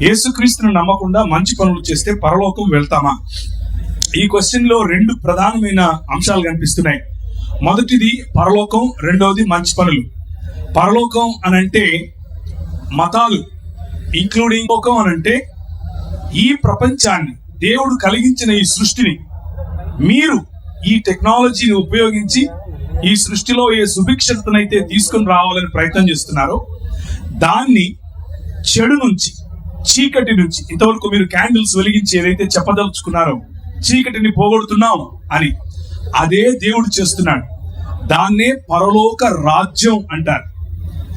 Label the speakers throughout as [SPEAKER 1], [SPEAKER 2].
[SPEAKER 1] యేసుక్రీస్తును నమ్మకుండా మంచి పనులు చేస్తే పరలోకం వెళ్తామా? ఈ క్వశ్చన్ లో రెండు ప్రధానమైన అంశాలు కనిపిస్తున్నాయి. మొదటిది పరలోకం, రెండవది మంచి పనులు. పరలోకం అనంటే మతాలు, ఇంక్లూడింగ్ లోకం అనంటే ఈ ప్రపంచాన్ని, దేవుడు కలిగించిన ఈ సృష్టిని మీరు ఈ టెక్నాలజీని ఉపయోగించి ఈ సృష్టిలో ఏ సుభిక్షతనైతే తీసుకుని రావాలని ప్రయత్నం చేస్తున్నారో దాన్ని చెడు నుంచి, చీకటి నుంచి, ఇంతవరకు మీరు క్యాండిల్స్ వెలిగించి ఏదైతే చెప్పదలుచుకున్నారో చీకటిని పోగొడుతున్నాం అని, అదే దేవుడు చేస్తున్నాడు. దాన్నే పరలోక రాజ్యం అంటారు.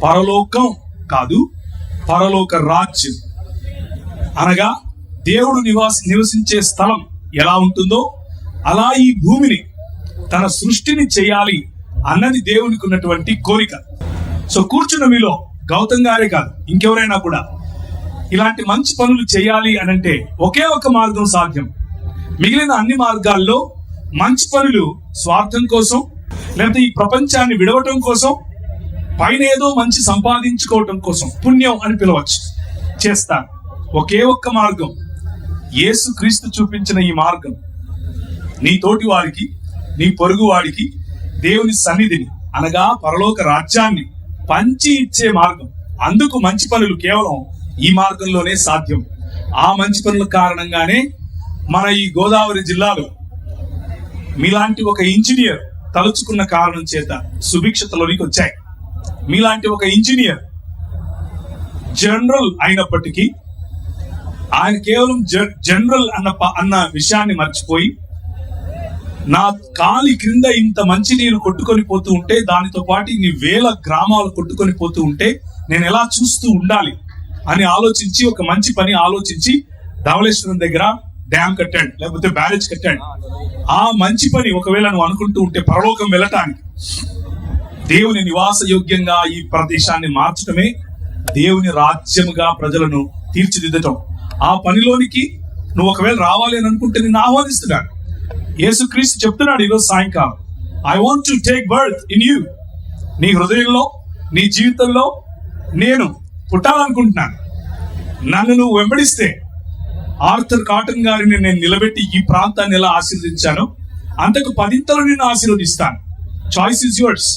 [SPEAKER 1] పరలోకం కాదు, పరలోక రాజ్యం అనగా దేవుడు నివసించే స్థలం ఎలా ఉంటుందో అలా ఈ భూమిని, తన సృష్టిని చేయాలి అన్నది దేవునికి ఉన్నటువంటి కోరిక. సో కూర్చున్న మీలో గౌతమ్ గారే కాదు, ఇంకెవరైనా కూడా ఇలాంటి మంచి పనులు చేయాలి అనంటే ఒకే ఒక మార్గం సాధ్యం. మిగిలిన అన్ని మార్గాల్లో మంచి పనులు స్వార్థం కోసం, లేకపోతే ఈ ప్రపంచాన్ని విడవటం కోసం, పైన ఏదో మంచి సంపాదించుకోవటం కోసం, పుణ్యం అని పిలవచ్చు, చేస్తారు. ఒకే ఒక్క మార్గం, యేసుక్రీస్తు చూపించిన ఈ మార్గం, నీ తోటి వారికి, నీ పొరుగు వాడికి దేవుని సన్నిధిని అనగా పరలోక రాజ్యాన్ని పంచి ఇచ్చే మార్గం. అందుకు మంచి పనులు కేవలం ఈ మార్గంలోనే సాధ్యం. ఆ మంచి పనుల కారణంగానే మన ఈ గోదావరి జిల్లాలో మీలాంటి ఒక ఇంజనీర్ తలుచుకున్న కారణం చేత సుభిక్షతలోనికి వచ్చాయి. మీలాంటి ఒక ఇంజనీర్ జనరల్ అయినప్పటికీ ఆయన కేవలం జనరల్ అన్న విషయాన్ని మర్చిపోయి, నా కాలి క్రింద ఇంత మంచి నీరు కొట్టుకొని పోతూ ఉంటే, దానితో పాటు ఇన్ని వేల గ్రామాలు కొట్టుకొని పోతూ ఉంటే నేను ఎలా చూస్తూ ఉండాలి అని ఆలోచించి, ఒక మంచి పని ఆలోచించి ధవళేశ్వరం దగ్గర డ్యామ్ కట్టాడు, లేకపోతే బ్యారేజ్ కట్టాడు. ఆ మంచి పని ఒకవేళ నువ్వు అనుకుంటూ ఉంటే పరలోకం వెళ్ళటానికి, దేవుని నివాస యోగ్యంగా ఈ ప్రదేశాన్ని మార్చడమే దేవుని రాజ్యముగా ప్రజలను తీర్చిదిద్దటం. ఆ పనిలోనికి నువ్వు ఒకవేళ రావాలి అని అనుకుంటే నిన్ను ఆహ్వానిస్తున్నాడు. యేసుక్రీస్తు చెప్తున్నాడు ఈరోజు సాయంకాలం, I want to take birth in you. నీ హృదయంలో, నీ జీవితంలో నేను పుట్టాలనుకుంటున్నాను. నన్ను నువ్వు వెంబడిస్తే ఆర్థర్ కాటన్ గారిని నేను నిలబెట్టి ఈ ప్రాంతాన్ని ఎలా ఆశీర్వదించానో అంతకు 10 నిన్ను ఆశీర్వదిస్తాను. Choice is yours.